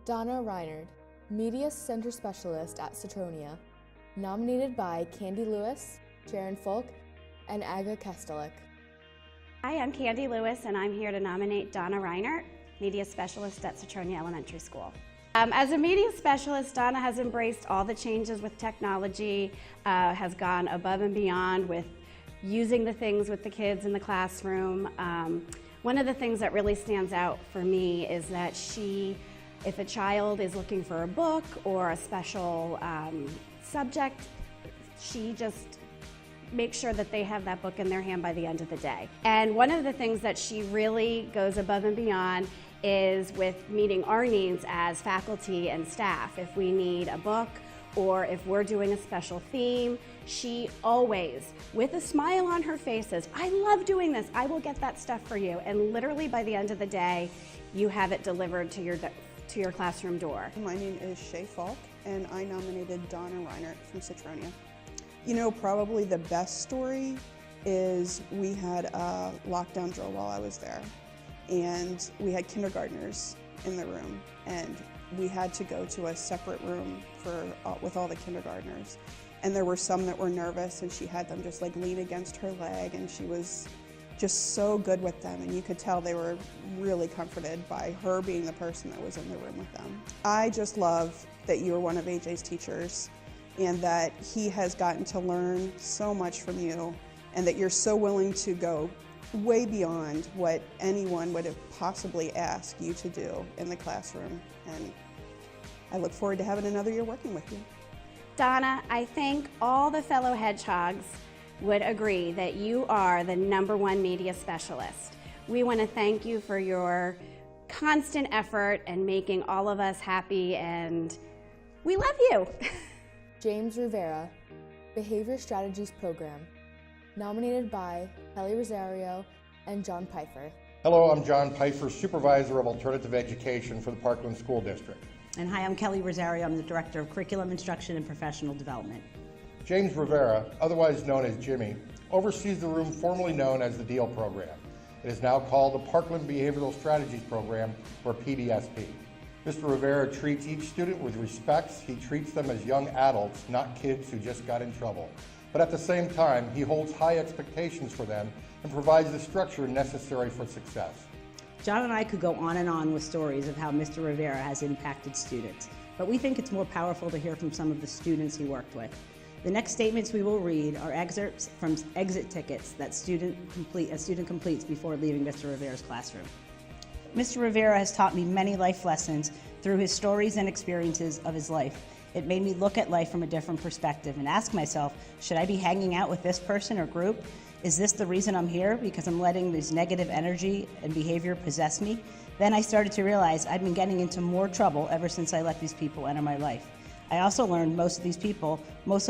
Donna Reinard, Media Center Specialist at Citronia, nominated by Candy Lewis, Sharon Falk, and Aga Kestelik. Hi, I'm Candy Lewis, and I'm here to nominate Donna Reinert, Media Specialist at Citronia Elementary School. As a media specialist, Donna has embraced all the changes with technology, has gone above and beyond with using the things with the kids in the classroom. One of the things that really stands out for me is that if a child is looking for a book or a special subject, she just makes sure that they have that book in their hand by the end of the day. And one of the things that she really goes above and beyond is with meeting our needs as faculty and staff. If we need a book or if we're doing a special theme, she always, with a smile on her face, says, "I love doing this, I will get that stuff for you." And literally by the end of the day, you have it delivered to your classroom door. My name is Falk, and I nominated Donna Reinert from Citronia. You know, probably the best story is we had a lockdown drill while I was there, and we had kindergartners in the room, and we had to go to a separate room with all the kindergartners. And there were some that were nervous, and she had them just like lean against her leg, and she was just so good with them, and you could tell they were really comforted by her being the person that was in the room with them. I just love that you were one of AJ's teachers and that he has gotten to learn so much from you and that you're so willing to go way beyond what anyone would have possibly asked you to do in the classroom. And I look forward to having another year working with you. Donna, I think all the fellow hedgehogs would agree that you are the #1 media specialist. We want to thank you for your constant effort and making all of us happy, and we love you. James Rivera, Behavior Strategies Program, nominated by Kelly Rosario and John Pfeiffer. Hello, I'm John Pfeiffer, Supervisor of Alternative Education for the Parkland School District. And hi, I'm Kelly Rosario. I'm the Director of Curriculum Instruction and Professional Development. James Rivera, otherwise known as Jimmy, oversees the room formerly known as the DEAL program. It is now called the Parkland Behavioral Strategies Program, or PBSP. Mr. Rivera treats each student with respect. He treats them as young adults, not kids who just got in trouble. But at the same time, he holds high expectations for them and provides the structure necessary for success. John and I could go on with stories of how Mr. Rivera has impacted students, but we think it's more powerful to hear from some of the students he worked with. The next statements we will read are excerpts from exit tickets that a student completes before leaving Mr. Rivera's classroom. Mr. Rivera has taught me many life lessons through his stories and experiences of his life. It made me look at life from a different perspective and ask myself, should I be hanging out with this person or group? Is this the reason I'm here? Because I'm letting this negative energy and behavior possess me? Then I started to realize I'd been getting into more trouble ever since I let these people enter my life. I also learned most of these people most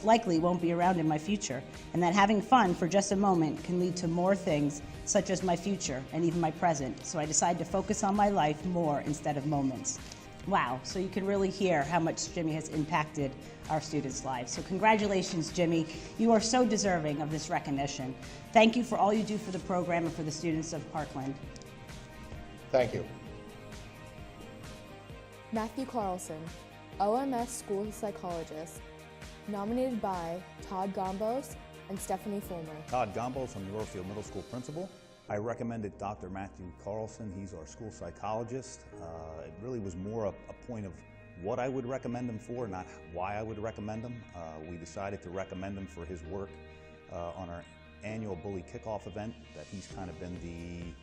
likely won't be around in my future, and that having fun for just a moment can lead to more things, such as my future and even my present. So I decided to focus on my life more instead of moments. Wow, so you can really hear how much Jimmy has impacted our students' lives. So congratulations, Jimmy. You are so deserving of this recognition. Thank you for all you do for the program and for the students of Parkland. Thank you. Matthew Carlson, OMS School Psychologist, nominated by Todd Gombos and Stephanie Fulmer. Todd Gombos, I'm the Rosario Middle School principal. I recommended Dr. Matthew Carlson. He's our school psychologist. It really was more a point of what I would recommend him for, not why I would recommend him. We decided to recommend him for his work on our annual Bully Kickoff event, that he's kind of been the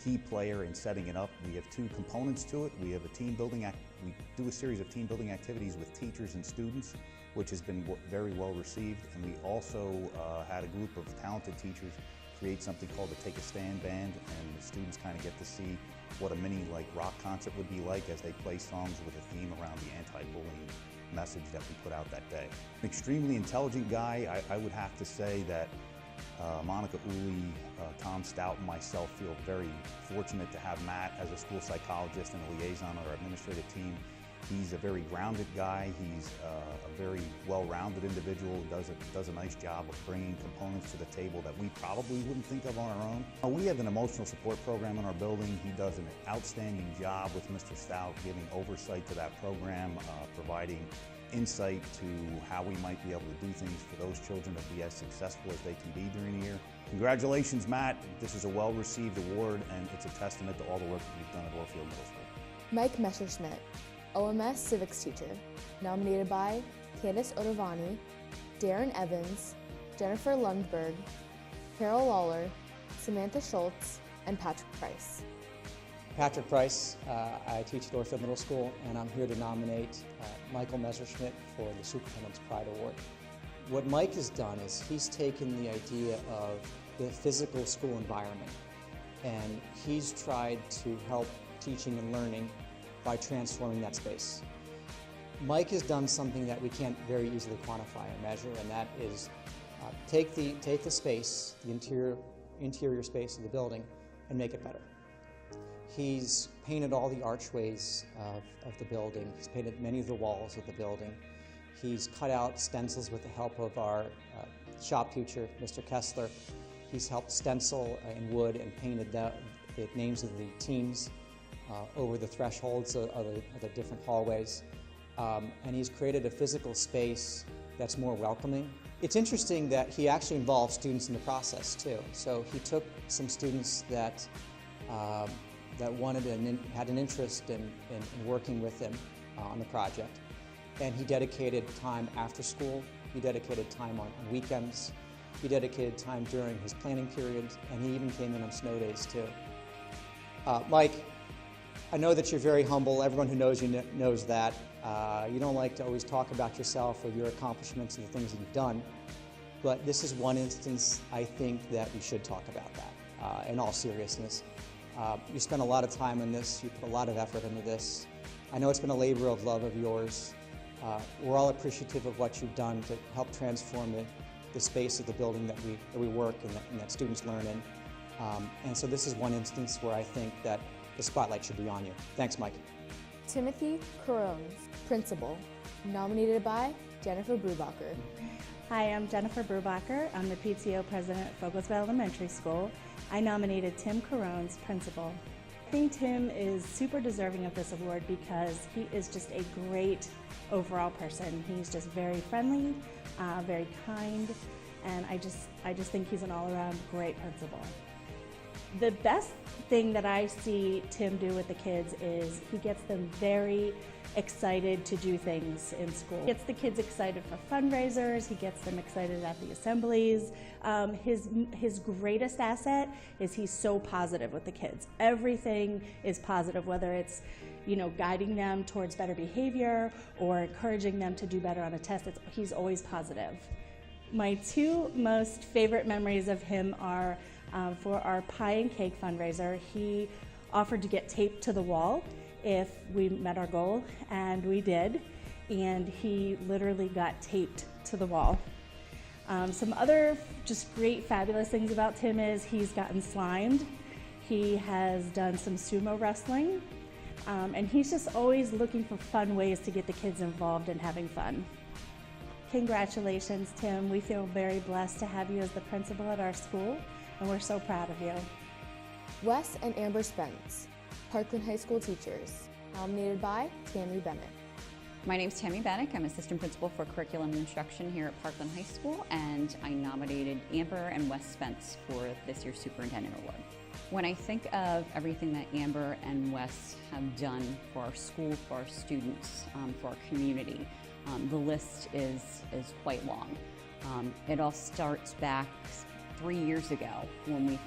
key player in setting it up. We have two components to it. We have a team building we do a series of team building activities with teachers and students, which has been very well received. And we also had a group of talented teachers create something called the Take a Stand Band, and the students kind of get to see what a mini rock concert would be like as they play songs with a theme around the anti-bullying message that we put out that day. An extremely intelligent guy. I would have to say that Monica Uli, Tom Stout, and myself feel very fortunate to have Matt as a school psychologist and a liaison on our administrative team. He's a very grounded guy. He's a very well-rounded individual who does a nice job of bringing components to the table that we probably wouldn't think of on our own. We have an emotional support program in our building. He does an outstanding job with Mr. Stout, giving oversight to that program, providing insight to how we might be able to do things for those children to be as successful as they can be during the year. Congratulations, Matt. This is a well-received award, and it's a testament to all the work that you've done at Orfield Middle School. Mike Messerschmidt, OMS Civics Teacher, nominated by Candace Ottavani, Darren Evans, Jennifer Lundberg, Carol Lawler, Samantha Schultz, and Patrick Price. Patrick Price, I teach at Orfield Middle School, and I'm here to nominate Michael Messerschmidt for the Superintendent's Pride Award. What Mike has done is he's taken the idea of the physical school environment, and he's tried to help teaching and learning by transforming that space. Mike has done something that we can't very easily quantify or measure, and that is take the space, the interior space of the building, and make it better. He's painted all the archways of the building. He's painted many of the walls of the building. He's cut out stencils with the help of our shop teacher, Mr. Kessler. He's helped stencil in wood and painted the names of the teams over the thresholds of the different hallways. And he's created a physical space that's more welcoming. It's interesting that he actually involved students in the process too. So he took some students that wanted and had an interest in working with him on the project. And he dedicated time after school, he dedicated time on weekends, he dedicated time during his planning periods, and he even came in on snow days too. Mike, I know that you're very humble. Everyone who knows you knows that. You don't like to always talk about yourself or your accomplishments and the things that you've done, but this is one instance I think that we should talk about that in all seriousness. You spent a lot of time on this, you put a lot of effort into this. I know it's been a labor of love of yours. We're all appreciative of what you've done to help transform the space of the building that we work and that students learn in. And so this is one instance where I think that the spotlight should be on you. Thanks, Mike. Timothy Carones, Principal, nominated by Jennifer Brubacher. Hi, I'm Jennifer Brubacher. I'm the PTO President at Fogelsville Elementary School. I nominated Tim Carones, Principal. I think Tim is super deserving of this award because he is just a great overall person. He's just very friendly, very kind, and I just think he's an all-around great principal. The best thing that I see Tim do with the kids is he gets them very excited to do things in school. He gets the kids excited for fundraisers, he gets them excited at the assemblies. His greatest asset is he's so positive with the kids. Everything is positive, whether it's guiding them towards better behavior or encouraging them to do better on a test. He's always positive. My two most favorite memories of him are for our pie and cake fundraiser. He offered to get taped to the wall if we met our goal, and we did, and he literally got taped to the wall. Some other just great, fabulous things about Tim is he's gotten slimed, he has done some sumo wrestling, and he's just always looking for fun ways to get the kids involved and having fun. Congratulations, Tim. We feel very blessed to have you as the principal at our school, and we're so proud of you. Wes and Amber Spence, Parkland High School Teachers, nominated by Tammy Bennick. My name is Tammy Bennick. I'm Assistant Principal for Curriculum and Instruction here at Parkland High School, and I nominated Amber and Wes Spence for this year's Superintendent Award. When I think of everything that Amber and Wes have done for our school, for our students, for our community, the list is quite long. It all starts back 3 years ago when we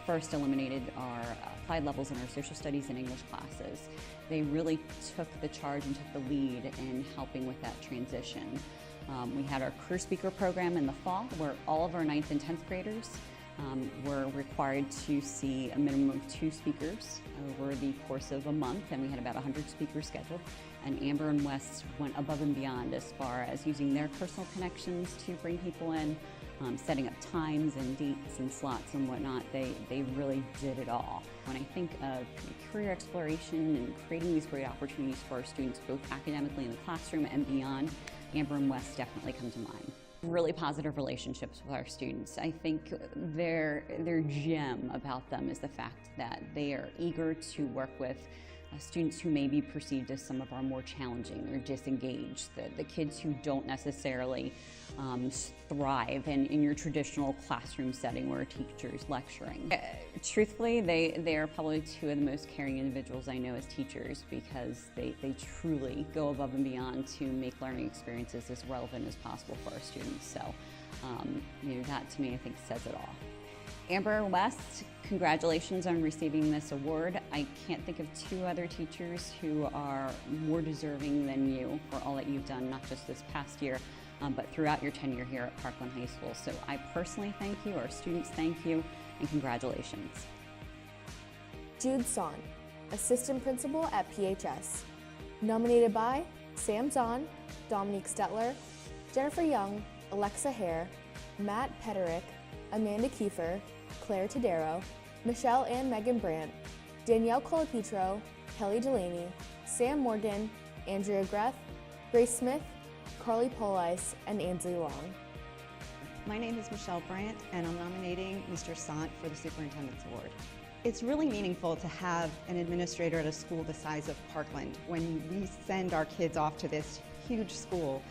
first eliminated our applied levels in our social studies and English classes. They really took the charge and took the lead in helping with that transition. We had our career speaker program in the fall where all of our 9th and 10th graders were required to see a minimum of 2 speakers over the course of a month, and we had about 100 speakers scheduled. And Amber and Wes went above and beyond as far as using their personal connections to bring people in, setting up times and dates and slots and whatnot. They really did it all. When I think of career exploration and creating these great opportunities for our students, both academically in the classroom and beyond, Amber and Wes definitely come to mind. Really positive relationships with our students. I think their gem about them is the fact that they are eager to work with students who may be perceived as some of our more challenging or disengaged, the kids who don't necessarily thrive in your traditional classroom setting where a teacher is lecturing. Truthfully, they are probably two of the most caring individuals I know as teachers, because they truly go above and beyond to make learning experiences as relevant as possible for our students. So that to me I think says it all. Amber and Wes, congratulations on receiving this award. I can't think of two other teachers who are more deserving than you for all that you've done, not just this past year, but throughout your tenure here at Parkland High School. So I personally thank you, our students thank you, and congratulations. Jude Son, Assistant Principal at PHS. Nominated by Sam Zahn, Dominique Stetler, Jennifer Young, Alexa Hare, Matt Petterick, Amanda Kiefer, Claire Tadero, Michelle and Meghan Brandt, Danielle Colapetro, Kelly Delaney, Sam Morgan, Andrea Greff, Grace Smith, Carly Police, and Ansley Long. My name is Michelle Brandt, and I'm nominating Mr. Sant for the Superintendent's Award. It's really meaningful to have an administrator at a school the size of Parkland. When we send our kids off to this huge school,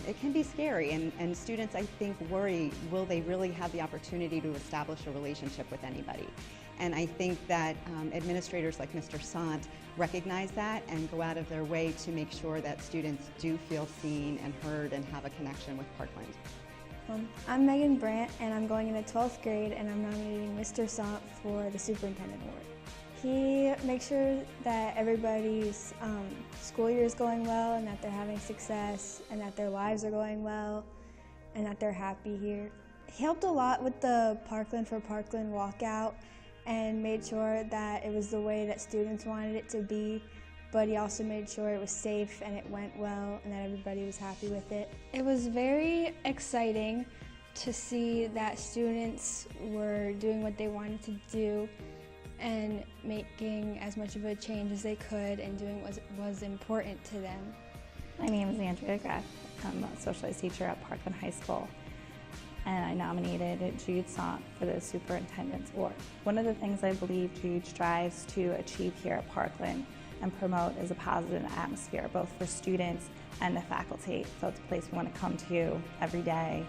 it can be scary, and students, I think, worry, will they really have the opportunity to establish a relationship with anybody? And I think that administrators like Mr. Sant recognize that and go out of their way to make sure that students do feel seen and heard and have a connection with Parkland. I'm Meghan Brandt, and I'm going into 12th grade, and I'm nominating Mr. Sant for the Superintendent Award. He makes sure that everybody's school year is going well, and that they're having success, and that their lives are going well, and that they're happy here. He helped a lot with the Parkland for Parkland walkout and made sure that it was the way that students wanted it to be, but he also made sure it was safe and it went well and that everybody was happy with it. It was very exciting to see that students were doing what they wanted to do and making as much of a change as they could and doing what was important to them. My name is Andrea Greff. I'm a social studies teacher at Parkland High School, and I nominated Jude Sant for the Superintendent's Award. One of the things I believe Jude strives to achieve here at Parkland and promote is a positive atmosphere, both for students and the faculty. So it's a place we want to come to every day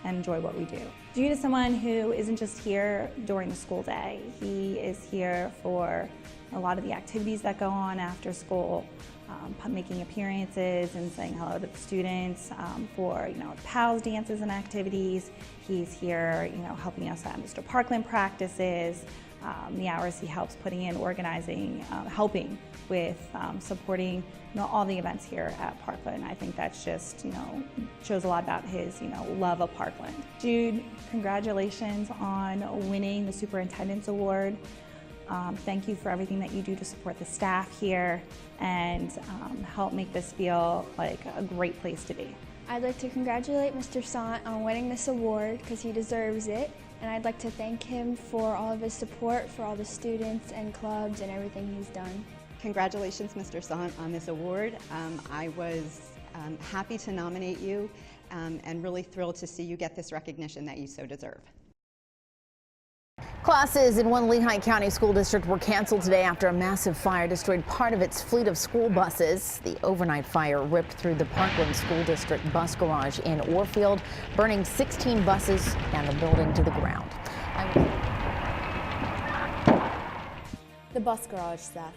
and enjoy what we do. Jude is someone who isn't just here during the school day. He is here for a lot of the activities that go on after school, making appearances and saying hello to the students, for PALS dances and activities. He's here, helping us at Mr. Parkland practices, the hours he helps putting in, organizing, helping with supporting all the events here at Parkland. I think that's just shows a lot about his love of Parkland. Jude, congratulations on winning the Superintendent's Award. Thank you for everything that you do to support the staff here and help make this feel like a great place to be. I'd like to congratulate Mr. Sant on winning this award because he deserves it, and I'd like to thank him for all of his support for all the students and clubs and everything he's done. Congratulations, Mr. Sant, on this award. I was happy to nominate you and really thrilled to see you get this recognition that you so deserve. Classes in one Lehigh County school district were canceled today after a massive fire destroyed part of its fleet of school buses. The overnight fire ripped through the Parkland School District bus garage in Orfield, burning 16 buses and the building to the ground. The bus garage staff,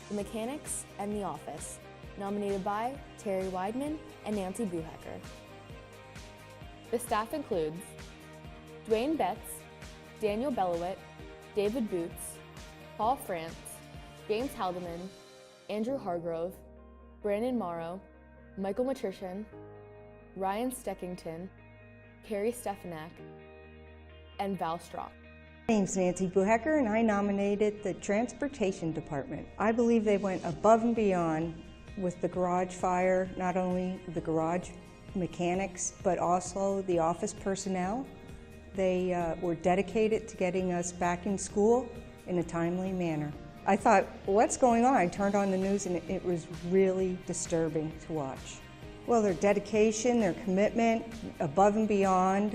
the mechanics, and the office. Nominated by Terri Weidman and Nancy Buchecker. The staff includes Dwayne Betts, Daniel Bellowit, David Boots, Paul France, James Haldeman, Andrew Hargrove, Brandon Morrow, Michael Matrician, Ryan Steckington, Carrie Stefanak, and Val Strock. My name's Nancy Buchecker, and I nominated the Transportation Department. I believe they went above and beyond with the garage fire, not only the garage mechanics, but also the office personnel They were dedicated to getting us back in school in a timely manner. I thought, what's going on? I turned on the news and it was really disturbing to watch. Well, their dedication, their commitment, above and beyond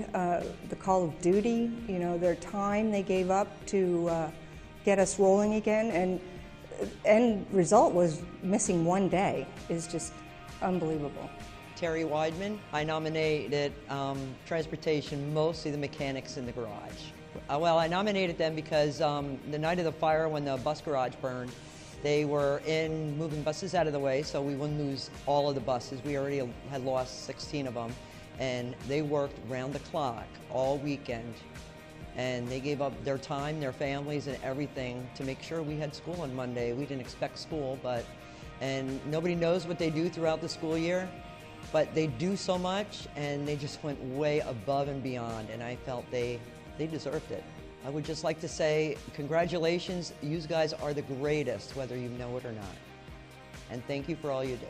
the call of duty, you know, their time they gave up to get us rolling again, and end result was missing one day is just unbelievable. Terri Weidman. I nominated transportation, mostly the mechanics in the garage. Well, I nominated them because the night of the fire when the bus garage burned, they were in moving buses out of the way so we wouldn't lose all of the buses. We already had lost 16 of them, and they worked round the clock all weekend, and they gave up their time, their families, and everything to make sure we had school on Monday. We didn't expect school, and nobody knows what they do throughout the school year, but they do so much, and they just went way above and beyond, and I felt they deserved it. I would just like to say congratulations, you guys are the greatest, whether you know it or not. And thank you for all you do.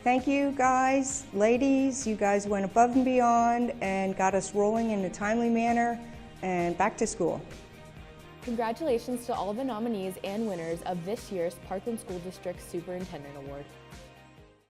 Thank you guys, ladies, you guys went above and beyond and got us rolling in a timely manner and back to school. Congratulations to all the nominees and winners of this year's Parkland School District Superintendent Award.